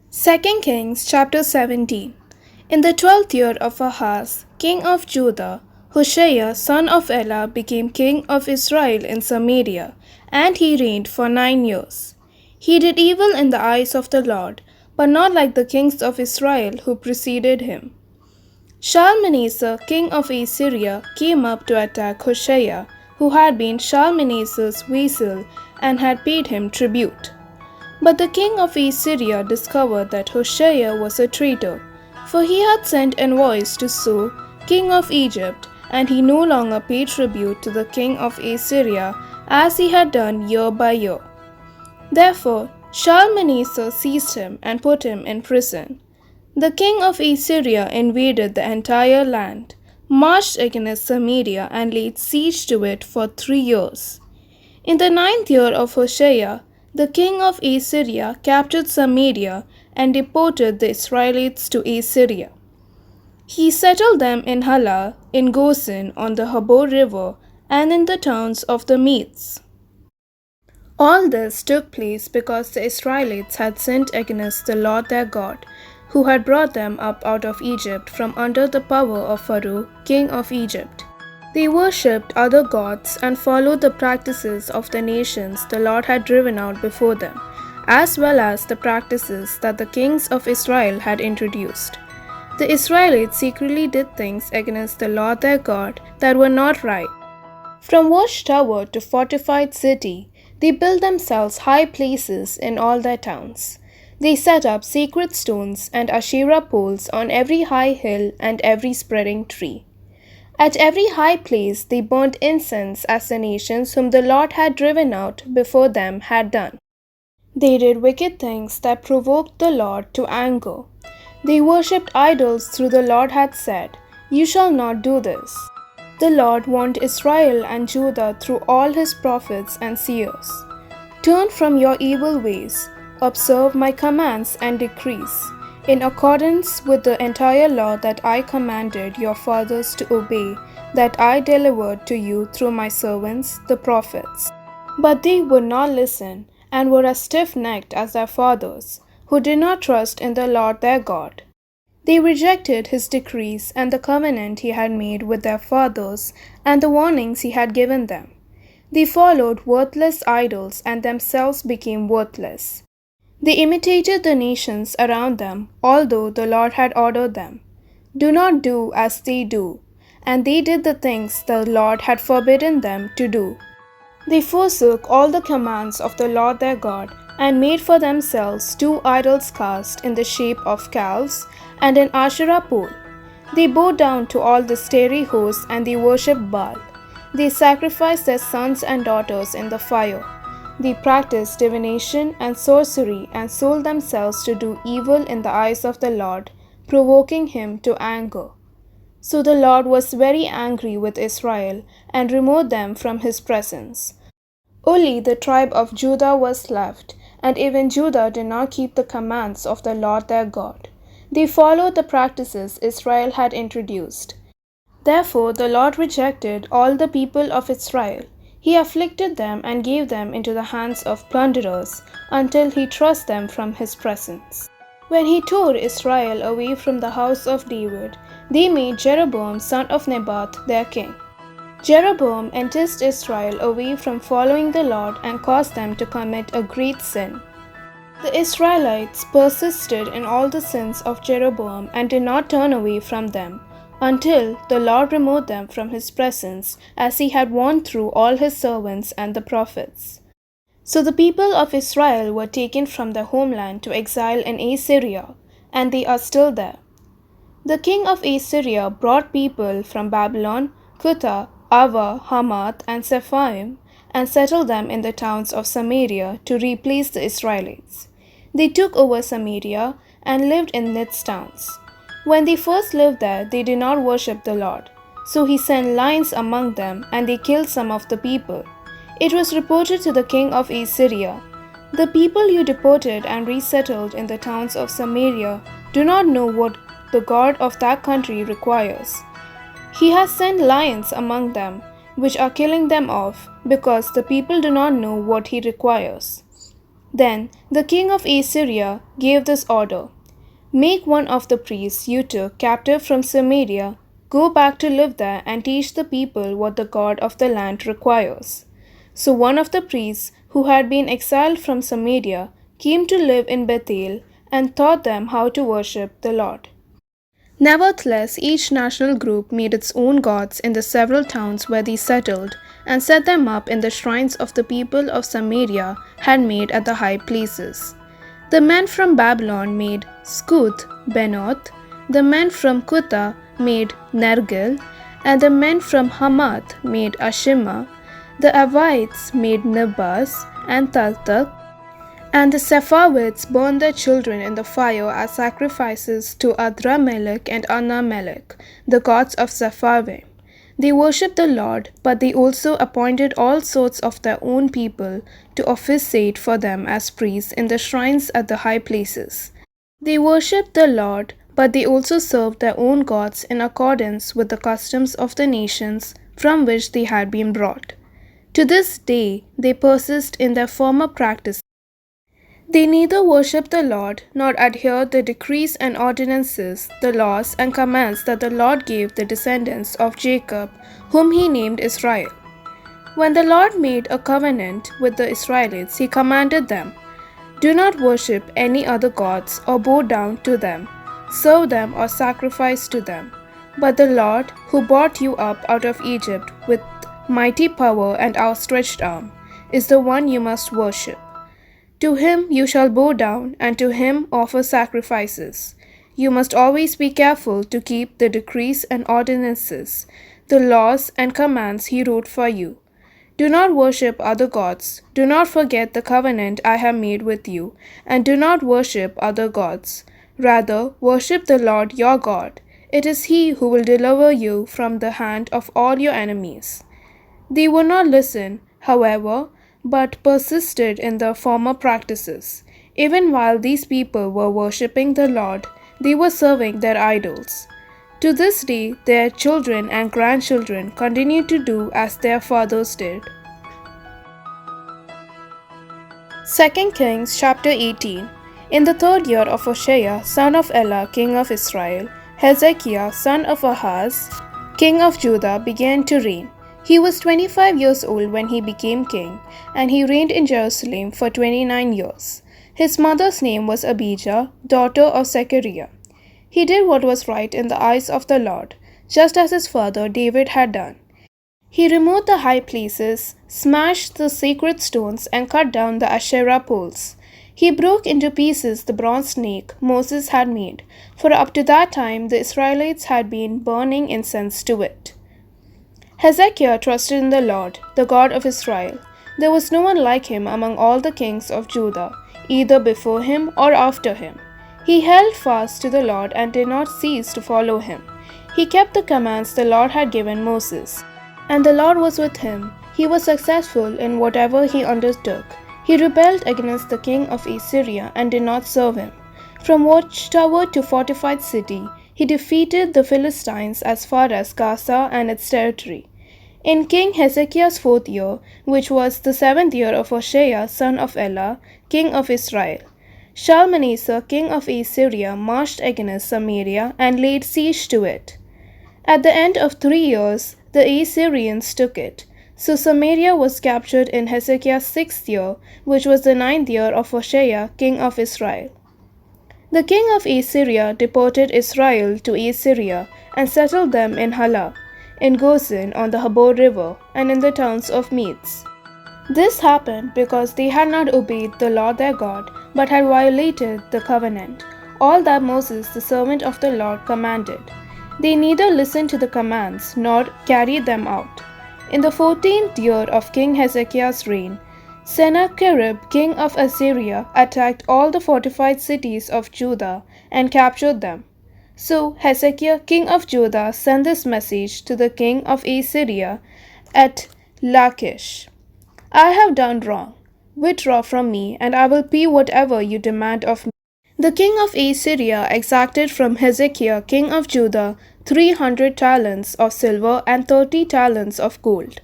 2 Kings chapter 17. In the 12th year of Ahaz, king of Judah, Hoshea son of Elah became king of Israel in Samaria, and he reigned for 9 years. He did evil in the eyes of the Lord, but not like the kings of Israel who preceded him. Shalmaneser, king of Assyria, came up to attack Hoshea, who had been Shalmaneser's vassal and had paid him tribute. But the king of Assyria discovered that Hoshea was a traitor, for he had sent envoys to So, king of Egypt, and he no longer paid tribute to the king of Assyria as he had done year by year. Therefore, Shalmaneser seized him and put him in prison. The king of Assyria invaded the entire land, marched against Samaria, and laid siege to it for 3 years. In the 9th year of Hoshea, the king of Assyria captured Samaria and deported the Israelites to Assyria. He settled them in Hala, in Goshen on the Habor river, and in the towns of the Medes. All this took place because the Israelites had sinned against the Lord their God, who had brought them up out of Egypt from under the power of Pharaoh, king of Egypt. They worshipped other gods and followed the practices of the nations the Lord had driven out before them, as well as the practices that the kings of Israel had introduced. The Israelites secretly did things against the Lord their God that were not right. From watchtower to fortified city, they built themselves high places in all their towns. They set up sacred stones and Asherah poles on every high hill and every spreading tree. At every high place they burnt incense as the nations whom the Lord had driven out before them had done. They did wicked things that provoked the Lord to anger. They worshipped idols through the Lord had said, "You shall not do this." The Lord warned Israel and Judah through all his prophets and seers. Turn from your evil ways, observe my commands and decrees, in accordance with the entire law that I commanded your fathers to obey, that I delivered to you through my servants, the prophets. But they would not listen, and were as stiff-necked as their fathers, who did not trust in the Lord their God. They rejected his decrees and the covenant he had made with their fathers, and the warnings he had given them. They followed worthless idols and themselves became worthless. They imitated the nations around them, although the Lord had ordered them, "Do not do as they do," and they did the things the Lord had forbidden them to do. They forsook all the commands of the Lord their God, and made for themselves 2 idols cast in the shape of calves, and an Asherah pole. They bowed down to all the starry hosts, and they worshipped Baal. They sacrificed their sons and daughters in the fire. They practiced divination and sorcery and sold themselves to do evil in the eyes of the Lord, provoking him to anger. So the Lord was very angry with Israel and removed them from his presence. Only the tribe of Judah was left, and even Judah did not keep the commands of the Lord their God. They followed the practices Israel had introduced. Therefore the Lord rejected all the people of Israel. He afflicted them and gave them into the hands of plunderers until he thrust them from his presence. When he tore Israel away from the house of David, they made Jeroboam son of Nebat their king. Jeroboam enticed Israel away from following the Lord and caused them to commit a great sin. The Israelites persisted in all the sins of Jeroboam and did not turn away from them, until the Lord removed them from his presence, as he had warned through all his servants and the prophets. So the people of Israel were taken from their homeland to exile in Assyria, and they are still there. The king of Assyria brought people from Babylon, Cutha, Ava, Hamath, and Sephaim, and settled them in the towns of Samaria to replace the Israelites. They took over Samaria and lived in its towns. When they first lived there, they did not worship the Lord. So he sent lions among them, and they killed some of the people. It was reported to the king of Assyria, "The people you deported and resettled in the towns of Samaria do not know what the God of that country requires. He has sent lions among them, which are killing them off, because the people do not know what he requires." Then the king of Assyria gave this order: Make one of the priests you took captive from Samaria go back to live there and teach the people what the God of the land requires. So one of the priests who had been exiled from Samaria came to live in Bethel and taught them how to worship the Lord. Nevertheless, each national group made its own gods in the several towns where they settled and set them up in the shrines of the people of Samaria had made at the high places. The men from Babylon made Skuth Benoth, the men from Kutha made Nergal, and the men from Hamath made Ashima. The Avites made Nibas and Taltak, and the Sepharvites burned their children in the fire as sacrifices to Adramelech and Anamelech, the gods of Sepharvaim. They worshipped the Lord, but they also appointed all sorts of their own people to officiate for them as priests in the shrines at the high places. They worshipped the Lord, but they also served their own gods in accordance with the customs of the nations from which they had been brought. To this day, they persist in their former practice. They neither worship the Lord nor adhere the decrees and ordinances, the laws and commands that the Lord gave the descendants of Jacob, whom he named Israel. When the Lord made a covenant with the Israelites, he commanded them, Do not worship any other gods or bow down to them, serve them or sacrifice to them. But the Lord, who brought you up out of Egypt with mighty power and outstretched arm, is the one you must worship. To him you shall bow down, and to him offer sacrifices. You must always be careful to keep the decrees and ordinances, the laws and commands he wrote for you. Do not worship other gods. Do not forget the covenant I have made with you, and do not worship other gods. Rather, worship the Lord your God. It is he who will deliver you from the hand of all your enemies. They would not listen, however, but persisted in their former practices. Even while these people were worshipping the Lord, they were serving their idols. To this day, their children and grandchildren continue to do as their fathers did. 2 Kings chapter 18. In the 3rd year of Hoshea, son of Elah, king of Israel, Hezekiah, son of Ahaz, king of Judah, began to reign. He was 25 years old when he became king, and he reigned in Jerusalem for 29 years. His mother's name was Abijah, daughter of Zechariah. He did what was right in the eyes of the Lord, just as his father David had done. He removed the high places, smashed the sacred stones, and cut down the Asherah poles. He broke into pieces the bronze snake Moses had made, for up to that time the Israelites had been burning incense to it. Hezekiah trusted in the Lord, the God of Israel. There was no one like him among all the kings of Judah, either before him or after him. He held fast to the Lord and did not cease to follow him. He kept the commands the Lord had given Moses. And the Lord was with him. He was successful in whatever he undertook. He rebelled against the king of Assyria and did not serve him. From watchtower to fortified city, he defeated the Philistines as far as Gaza and its territory. In King Hezekiah's 4th year, which was the 7th year of Hoshea son of Elah, king of Israel, Shalmaneser king of Assyria marched against Samaria and laid siege to it. At the end of 3 years, the Assyrians took it. So Samaria was captured in Hezekiah's 6th year, which was the 9th year of Hoshea king of Israel. The king of Assyria deported Israel to Assyria and settled them in Halah, in Gozan on the Habor River, and in the towns of Medes. This happened because they had not obeyed the Lord their God, but had violated the covenant, all that Moses the servant of the Lord commanded. They neither listened to the commands nor carried them out. In the 14th year of King Hezekiah's reign, Sennacherib king of Assyria attacked all the fortified cities of Judah and captured them. So Hezekiah king of Judah sent this message to the king of Assyria at Lachish: I have done wrong. Withdraw from me, and I will pay whatever you demand of me. The king of Assyria exacted from Hezekiah king of Judah 300 talents of silver and 30 talents of gold.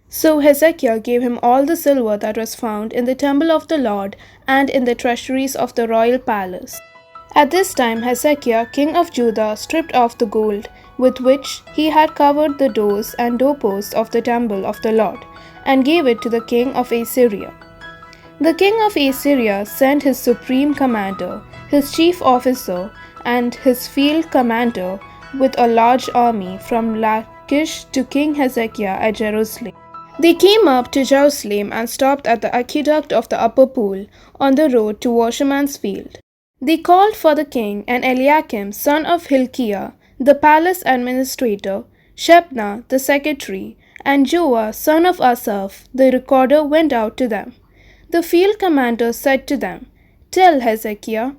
So Hezekiah gave him all the silver that was found in the temple of the Lord and in the treasuries of the royal palace. At this time Hezekiah, king of Judah, stripped off the gold with which he had covered the doors and doorposts of the temple of the Lord, and gave it to the king of Assyria. The king of Assyria sent his supreme commander, his chief officer, and his field commander with a large army from Lachish to King Hezekiah at Jerusalem. They came up to Jerusalem and stopped at the aqueduct of the upper pool on the road to Washerman's field. They called for the king, and Eliakim, son of Hilkiah, the palace administrator, Shebna, the secretary, and Joah, son of Asaph, the recorder, went out to them. The field commander said to them, "Tell Hezekiah,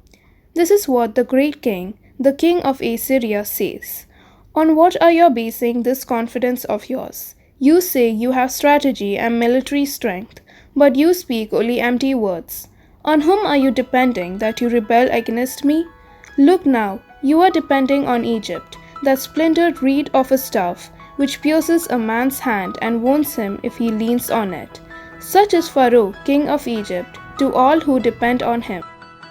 this is what the great king, the king of Assyria, says. On what are you basing this confidence of yours? You say you have strategy and military strength, but you speak only empty words. On whom are you depending that you rebel against me? Look now, you are depending on Egypt, that splintered reed of a staff, which pierces a man's hand and wounds him if he leans on it. Such is Pharaoh, king of Egypt, to all who depend on him.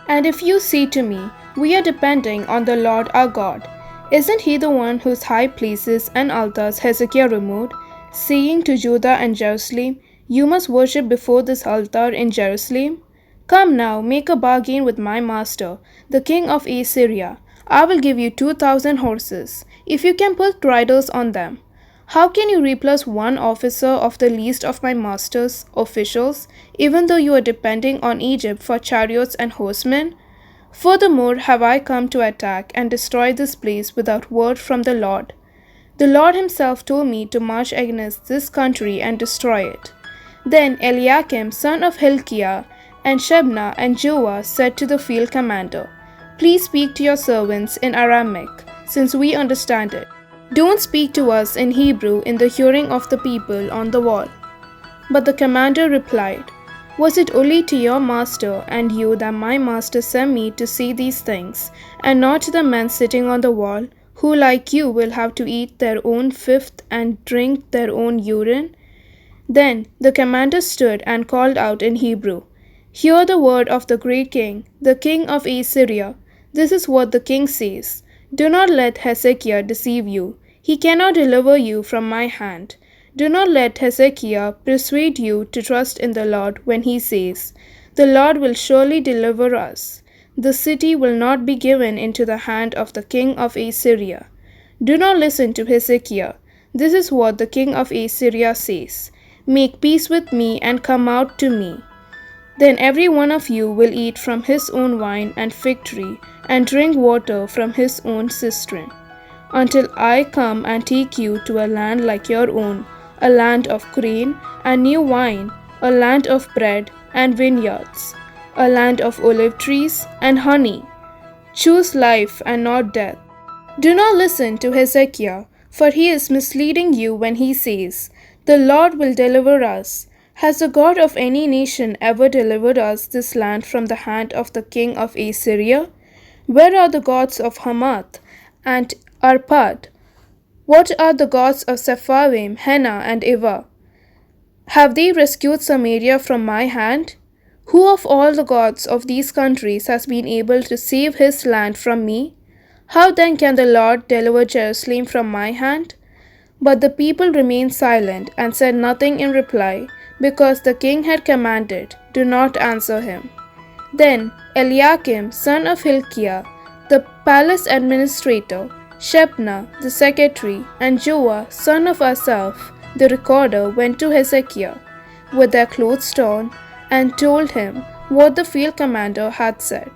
And if you say to me, 'We are depending on the Lord our God,' isn't he the one whose high places and altars Hezekiah removed, saying to Judah and Jerusalem, 'You must worship before this altar in Jerusalem'? Come now, make a bargain with my master, the king of Assyria. I will give you 2,000 horses, if you can put riders on them. How can you replace one officer of the least of my master's officials, even though you are depending on Egypt for chariots and horsemen? Furthermore, have I come to attack and destroy this place without word from the Lord? The Lord himself told me to march against this country and destroy it." Then Eliakim, son of Hilkiah, and Shebna and Joah said to the field commander, "Please speak to your servants in Aramaic, since we understand it. Don't speak to us in Hebrew in the hearing of the people on the wall." But the commander replied, "Was it only to your master and you that my master sent me to say these things, and not to the men sitting on the wall, who like you will have to eat their own fifth and drink their own urine?" Then the commander stood and called out in Hebrew, "Hear the word of the great king, the king of Assyria. This is what the king says. Do not let Hezekiah deceive you. He cannot deliver you from my hand. Do not let Hezekiah persuade you to trust in the Lord when he says, 'The Lord will surely deliver us. The city will not be given into the hand of the king of Assyria.' Do not listen to Hezekiah. This is what the king of Assyria says. 'Make peace with me and come out to me. Then every one of you will eat from his own vine and fig tree, and drink water from his own cistern, until I come and take you to a land like your own, a land of grain and new wine, a land of bread and vineyards, a land of olive trees and honey. Choose life and not death. Do not listen to Hezekiah, for he is misleading you when he says, 'The Lord will deliver us.' Has the God of any nation ever delivered us this land from the hand of the king of Assyria? Where are the gods of Hamath and Arpad? What are the gods of Sepharvaim, Hena, and Ivah? Have they rescued Samaria from my hand? Who of all the gods of these countries has been able to save his land from me? How then can the Lord deliver Jerusalem from my hand?" But the people remained silent and said nothing in reply, because the king had commanded, "Do not answer him." Then Eliakim, son of Hilkiah, the palace administrator, Shebna, the secretary, and Joah, son of Asaph, the recorder, went to Hezekiah with their clothes torn, and told him what the field commander had said.